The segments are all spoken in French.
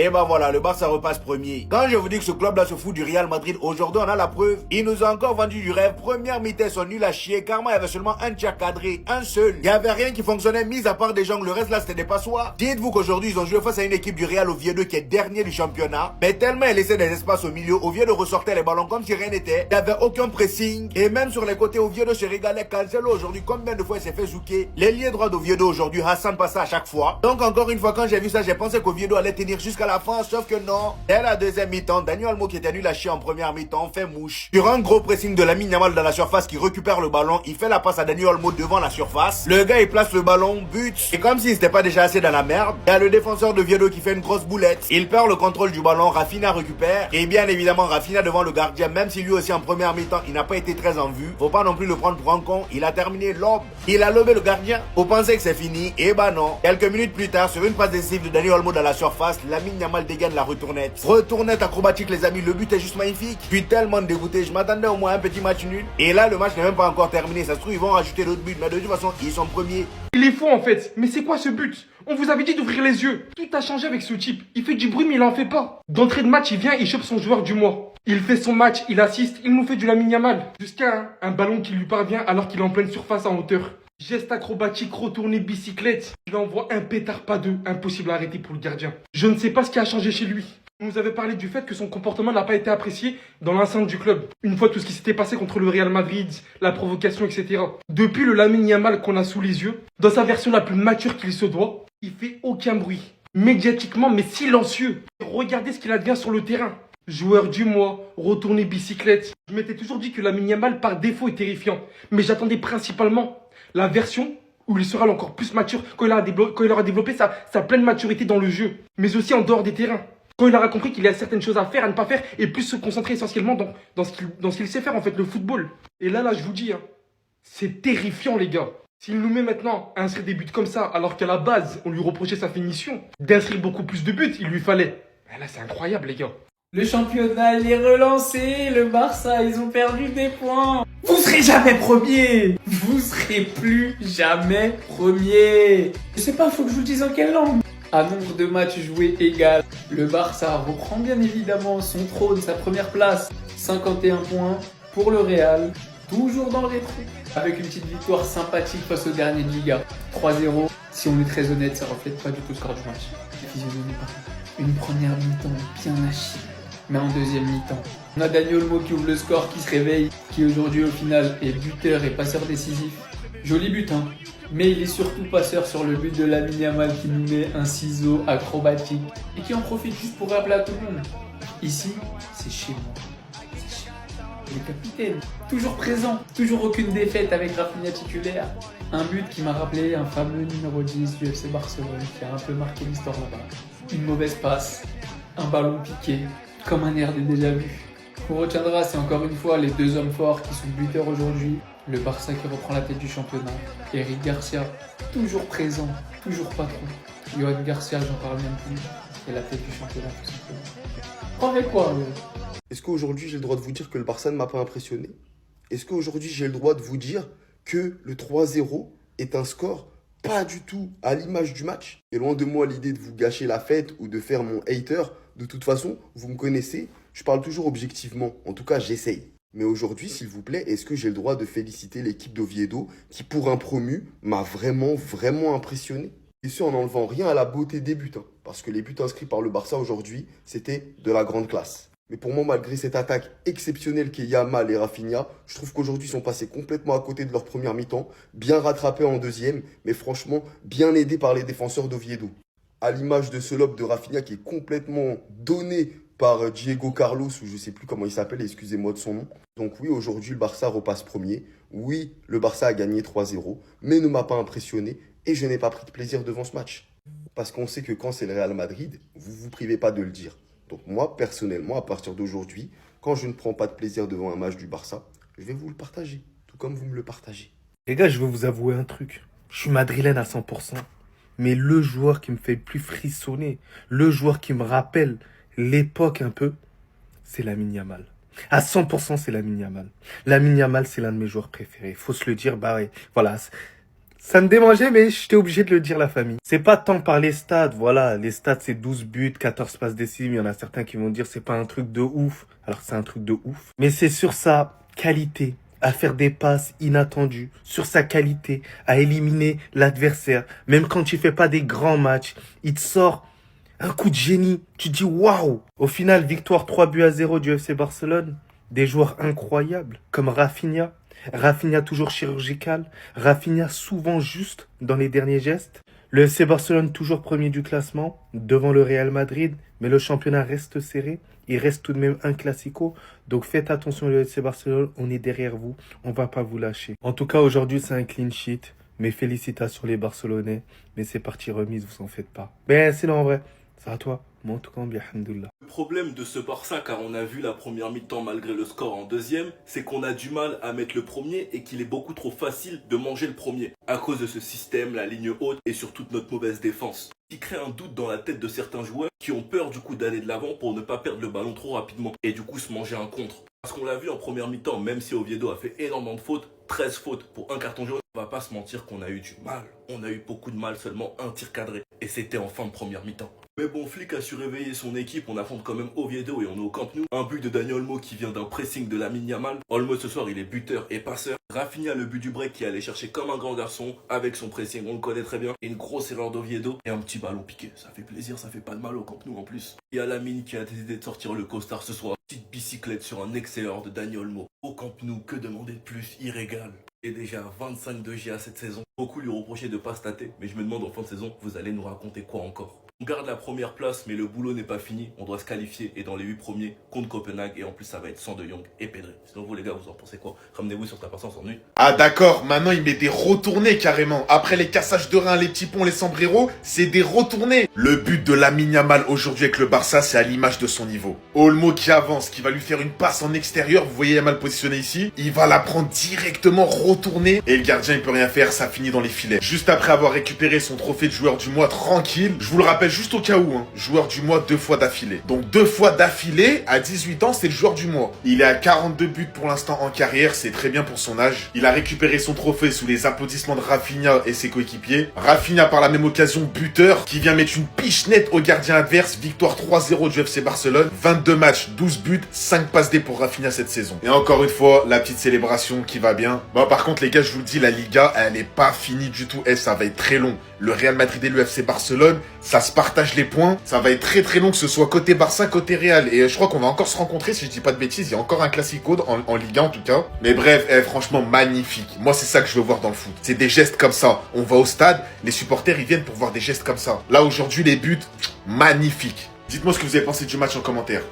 Et bah voilà, le Barça repasse premier. Quand je vous dis que ce club-là se fout du Real Madrid, aujourd'hui on a la preuve. Il nous a encore vendu du rêve. Première mi-temps, ils sont nuls à chier. Carrément, il y avait seulement un tir cadré, un seul. Il n'y avait rien qui fonctionnait, mis à part des gens. Le reste là, c'était des passoires. Dites-vous qu'aujourd'hui, ils ont joué face à une équipe du Real Oviedo qui est dernier du championnat. Mais tellement elle laissait des espaces au milieu, Oviedo ressortait les ballons comme si rien n'était. Il n'y avait aucun pressing. Et même sur les côtés, Oviedo se régalait. Cancelo aujourd'hui, combien de fois il s'est fait zouker. L'ailier droit d'Oviedo aujourd'hui, Hassan passait à chaque fois. Donc encore une fois, quand j'ai vu ça, j'ai pensé qu'Oviedo allait tenir jusqu'à la fin, sauf que non. Dès la deuxième mi-temps, Daniel Olmo qui était nul à chier en première mi-temps fait mouche. Sur un gros pressing de Lamine Yamal dans la surface qui récupère le ballon, il fait la passe à Daniel Olmo devant la surface. Le gars il place le ballon, but. Et comme s'il n'était pas déjà assez dans la merde, il y a le défenseur de Oviedo qui fait une grosse boulette. Il perd le contrôle du ballon, Rafinha récupère. Et bien évidemment Rafinha devant le gardien, même si lui aussi en première mi-temps il n'a pas été très en vue. Faut pas non plus le prendre pour un con. Il a terminé lobe. Il a lobé le gardien. Faut penser que c'est fini. Et bah non. Quelques minutes plus tard, sur une passe décisive de Daniel Olmo dans la surface, Lamine Yamal dégaine la retournette. Retournette acrobatique les amis, le but est juste magnifique. Je suis tellement dégoûté, je m'attendais au moins à un petit match nul. Et là le match n'est même pas encore terminé, ça se trouve ils vont rajouter d'autres buts, mais de toute façon ils sont premiers. Il est faux en fait, mais c'est quoi ce but? On vous avait dit d'ouvrir les yeux. Tout a changé avec ce type. Il fait du bruit mais il en fait pas. D'entrée de match, il vient, il chope son joueur du mois. Il fait son match, il assiste, il nous fait du Lamine Yamal. Jusqu'à un ballon qui lui parvient alors qu'il est en pleine surface en hauteur. Geste acrobatique, retourné bicyclette. Il envoie un pétard pas deux, impossible à arrêter pour le gardien. Je ne sais pas ce qui a changé chez lui. On nous avait parlé du fait que son comportement n'a pas été apprécié dans l'enceinte du club. Une fois tout ce qui s'était passé contre le Real Madrid, la provocation, etc. Depuis le Lamine Yamal qu'on a sous les yeux, dans sa version la plus mature qu'il se doit, il fait aucun bruit. Médiatiquement, mais silencieux. Regardez ce qu'il advient sur le terrain. Joueur du mois, retourné bicyclette. Je m'étais toujours dit que Lamine Yamal par défaut est terrifiant. Mais j'attendais principalement la version où il sera encore plus mature quand il aura développé sa pleine maturité dans le jeu. Mais aussi en dehors des terrains. Quand il aura compris qu'il y a certaines choses à faire, à ne pas faire, et plus se concentrer essentiellement dans ce qu'il sait faire, en fait, le football. Et là, je vous dis, hein, c'est terrifiant, les gars. S'il nous met maintenant à inscrire des buts comme ça, alors qu'à la base, on lui reprochait sa finition, d'inscrire beaucoup plus de buts, il lui fallait. Mais là, c'est incroyable, les gars. Le championnat, il est relancé. Le Barça, ils ont perdu des points. Vous serez jamais premier. Vous serez plus jamais premier. Je sais pas, faut que je vous le dise en quelle langue. À nombre de matchs joués égal, le Barça reprend bien évidemment son trône, sa première place. 51 points pour le Real, toujours dans le rétro. Avec une petite victoire sympathique face au dernier de Liga. 3-0. Si on est très honnête, ça reflète pas du tout le score du match. La physionomie, par contre. Une première mi-temps bien à chier. Mais en deuxième mi-temps, on a Daniel Olmo qui ouvre le score, qui se réveille, qui aujourd'hui au final est buteur et passeur décisif. Joli but, hein. Mais il est surtout passeur sur le but de Lamine Yamal qui nous met un ciseau acrobatique et qui en profite juste pour rappeler à tout le monde. Ici, c'est chez moi. C'est chez moi. Le capitaine, toujours présent, toujours aucune défaite avec Rafinha titulaire. Un but qui m'a rappelé un fameux numéro 10 du FC Barcelone qui a un peu marqué l'histoire là-bas. Une mauvaise passe, un ballon piqué, comme un air des déjà-vu. On retiendra, c'est encore une fois les deux hommes forts qui sont buteurs aujourd'hui. Le Barça qui reprend la tête du championnat. Eric Garcia, toujours présent, toujours patron. Johan Garcia, j'en parle même plus. C'est la tête du championnat tout simplement. Prends avec quoi, Est-ce qu'aujourd'hui j'ai le droit de vous dire que le Barça ne m'a pas impressionné? Est-ce qu'aujourd'hui j'ai le droit de vous dire que le 3-0 est un score pas du tout à l'image du match? Et loin de moi l'idée de vous gâcher la fête ou de faire mon hater. De toute façon, vous me connaissez, je parle toujours objectivement. En tout cas, j'essaye. Mais aujourd'hui, s'il vous plaît, est-ce que j'ai le droit de féliciter l'équipe d'Oviedo qui, pour un promu, m'a vraiment impressionné? Et ce, en n'enlevant rien à la beauté des buts. Parce que les buts inscrits par le Barça aujourd'hui, c'était de la grande classe. Mais pour moi, malgré cette attaque exceptionnelle qu'est Yamal et Rafinha, je trouve qu'aujourd'hui, ils sont passés complètement à côté de leur première mi-temps, bien rattrapés en deuxième, mais franchement, bien aidés par les défenseurs d'Oviedo. À l'image de ce lob de Rafinha qui est complètement donné par Diego Carlos, ou je ne sais plus comment il s'appelle, excusez-moi de son nom. Donc oui, aujourd'hui, le Barça repasse premier. Oui, le Barça a gagné 3-0, mais ne m'a pas impressionné et je n'ai pas pris de plaisir devant ce match. Parce qu'on sait que quand c'est le Real Madrid, vous ne vous privez pas de le dire. Donc moi, personnellement, à partir d'aujourd'hui, quand je ne prends pas de plaisir devant un match du Barça, je vais vous le partager, tout comme vous me le partagez. Les gars, je vais vous avouer un truc. Je suis madrilène à 100%. Mais le joueur qui me fait le plus frissonner, le joueur qui me rappelle l'époque un peu, c'est Lamine Yamal. À 100%, c'est Lamine Yamal. Lamine Yamal, c'est l'un de mes joueurs préférés. Faut se le dire, bah ouais, voilà. Ça me démangeait, mais j'étais obligé de le dire, la famille. C'est pas tant par les stats, voilà. Les stats, c'est 12 buts, 14 passes décisives. Il y en a certains qui vont dire c'est pas un truc de ouf. Alors c'est un truc de ouf. Mais c'est sur sa qualité à faire des passes inattendues, sur sa qualité à éliminer l'adversaire. Même quand il fait pas des grands matchs, il te sort un coup de génie. Tu te dis waouh. Au final, victoire 3-0 du FC Barcelone. Des joueurs incroyables comme Rafinha. Rafinha toujours chirurgical. Rafinha souvent juste dans les derniers gestes. Le FC Barcelone toujours premier du classement devant le Real Madrid. Mais le championnat reste serré. Il reste tout de même un classico. Donc faites attention le FC Barcelone. On est derrière vous. On va pas vous lâcher. En tout cas aujourd'hui c'est un clean sheet. Mes félicitations les Barcelonais. Mais c'est parti remise, vous en faites pas. Ben sinon en vrai, c'est à toi. Moi en tout cas, bien, alhamdoulilah. Le problème de ce Barça, car on a vu la première mi-temps malgré le score en deuxième, c'est qu'on a du mal à mettre le premier et qu'il est beaucoup trop facile de manger le premier. À cause de ce système, la ligne haute et surtout de notre mauvaise défense. Qui crée un doute dans la tête de certains joueurs qui ont peur du coup d'aller de l'avant pour ne pas perdre le ballon trop rapidement et du coup se manger un contre. Parce qu'on l'a vu en première mi-temps, même si Oviedo a fait énormément de fautes, 13 fautes pour un carton jaune, on va pas se mentir qu'on a eu du mal. On a eu beaucoup de mal, seulement un tir cadré. Et c'était en fin de première mi-temps. Mais bon, Flick a su réveiller son équipe, on affronte quand même Oviedo et on est au Camp Nou. Un but de Dani Olmo qui vient d'un pressing de Lamine Yamal. Olmo ce soir il est buteur et passeur. Rafinha le but du break qui allait chercher comme un grand garçon avec son pressing, on le connaît très bien. Et une grosse erreur d'Oviedo et un petit ballon piqué. Ça fait plaisir, ça fait pas de mal au Camp Nou en plus. Il y a Lamine qui a décidé de sortir le costard ce soir. Petite bicyclette sur un excellent de Dani Olmo. Au Camp Nou, que demander de plus, il régale. Et déjà 25 de GA cette saison. Beaucoup lui reprochaient de pas se tâter, mais je me demande en fin de saison, vous allez nous raconter quoi encore? On garde la première place, mais le boulot n'est pas fini. On doit se qualifier et dans les 8 premiers contre Copenhague. Et en plus, ça va être sans De Jong et Pedri. Sinon, vous les gars, vous en pensez quoi? Ramenez-vous sur ta personne sans nuit. Ah d'accord, maintenant il met des retournés carrément. Après les cassages de reins, les petits ponts, les sombreros, c'est des retournés. Le but de Lamine Yamal aujourd'hui avec le Barça, c'est à l'image de son niveau. Olmo qui avance, qui va lui faire une passe en extérieur, vous voyez Yamal positionné ici, il va la prendre directement retournée et le gardien il peut rien faire, ça finit dans les filets. Juste après avoir récupéré son trophée de joueur du mois tranquille, je vous le rappelle juste au cas où, joueur du mois 2 fois d'affilée. Donc 2 fois d'affilée, à 18 ans, c'est le joueur du mois. Il est à 42 buts pour l'instant en carrière, c'est très bien pour son âge. Il a récupéré son trophée sous les applaudissements de Rafinha et ses coéquipiers. Rafinha par la même occasion buteur, qui vient mettre une piche nette au gardien adverse. Victoire 3-0 du FC Barcelone. 22 matchs, 12 buts, 5 passes D pour Rafinha cette saison. Et encore une fois, la petite célébration qui va bien. Bon, par contre les gars, je vous le dis, la Liga, elle n'est pas finie du tout. Ça va être très long. Le Real Madrid et le FC Barcelone, ça se partage les points. Ça va être très très long, que ce soit côté Barça, côté Real. Et je crois qu'on va encore se rencontrer, si je dis pas de bêtises. Il y a encore un classico en Liga en tout cas. Mais bref, franchement, magnifique. Moi, c'est ça que je veux voir dans le foot. C'est des gestes comme ça. On va au stade, les supporters, ils viennent pour voir des gestes comme ça. Là, aujourd'hui, les buts, magnifiques. Dites-moi ce que vous avez pensé du match en commentaire.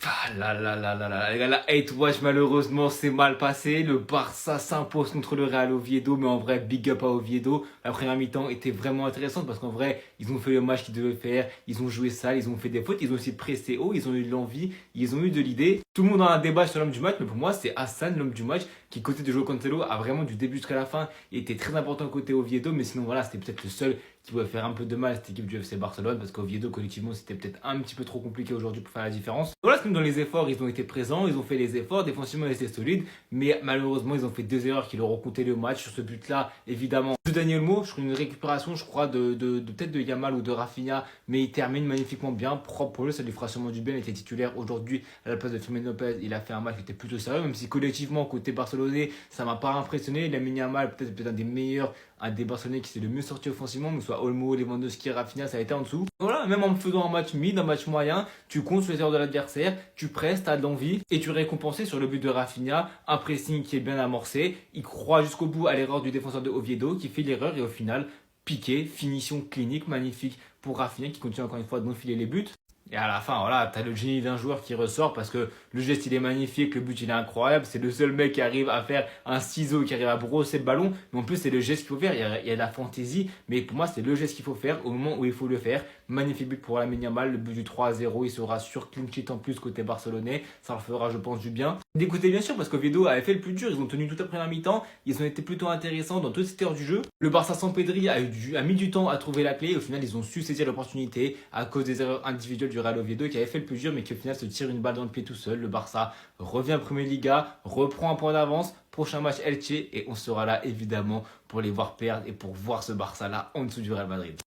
Ah là là là là là, les gars, la hate watch malheureusement c'est mal passé. Le Barça s'impose contre le Real Oviedo, mais en vrai big up à Oviedo. La première mi-temps était vraiment intéressante parce qu'en vrai ils ont fait le match qu'ils devaient faire, ils ont joué sale, ils ont fait des fautes, ils ont aussi pressé haut, ils ont eu de l'envie, ils ont eu de l'idée. Tout le monde a un débat sur l'homme du match, mais pour moi c'est Hassan l'homme du match qui côté de João Cancelo a vraiment du début jusqu'à la fin, il était très important côté Oviedo, mais sinon voilà c'était peut-être le seul qui pouvait faire un peu de mal à cette équipe du FC Barcelone parce qu'Oviedo collectivement c'était peut-être un petit peu trop compliqué aujourd'hui pour faire la différence. Voilà, c'est dans les efforts, ils ont été présents, ils ont fait les efforts, défensivement ils étaient solides, mais malheureusement ils ont fait 2 erreurs qui leur ont coûté le match. Sur ce but là évidemment de Dani Olmo, je crois une récupération je crois de peut-être de Yamal ou de Rafinha, mais il termine magnifiquement bien, propre pour lui, ça lui fera sûrement du bien. Il était titulaire aujourd'hui à la place de Fermin Lopez, il a fait un match qui était plutôt sérieux, même si collectivement côté barcelonais ça m'a pas impressionné. Lamine Yamal peut-être un des meilleurs, un des Barcelonais qui s'est le mieux sorti offensivement, mais soit Olmo, Lewandowski, Rafinha, ça a été en dessous. Voilà, même en faisant un match mid, un match moyen, tu comptes sur les erreurs de l'adversaire, tu presses, tu as de l'envie et tu récompensé sur le but de Rafinha, un pressing qui est bien amorcé, il croit jusqu'au bout à l'erreur du défenseur de Oviedo qui fait l'erreur et au final, piqué, finition clinique, magnifique pour Rafinha qui continue encore une fois d'enfiler les buts. Et à la fin, voilà, t'as le génie d'un joueur qui ressort parce que le geste il est magnifique, le but il est incroyable. C'est le seul mec qui arrive à faire un ciseau, qui arrive à brosser le ballon. Mais en plus, c'est le geste qu'il faut faire. Il y a de la fantaisie, mais pour moi, c'est le geste qu'il faut faire au moment où il faut le faire. Magnifique but pour Lamine Yamal, le but du 3-0. Il sera sur clean sheet en plus côté barcelonais. Ça leur fera, je pense, du bien. D'écouter bien sûr parce qu'Oviedo avait fait le plus dur. Ils ont tenu toute la première mi-temps. Ils ont été plutôt intéressants dans toute cette heure du jeu. Le Barça sans Pedri a mis du temps à trouver la clé. Au final, ils ont su saisir l'opportunité à cause des erreurs individuelles du Real Oviedo qui avait fait le plus dur mais qui au final se tire une balle dans le pied tout seul. Le Barça revient en Premier Liga, reprend un point d'avance. Prochain match Elche et on sera là évidemment pour les voir perdre et pour voir ce Barça là en dessous du Real Madrid.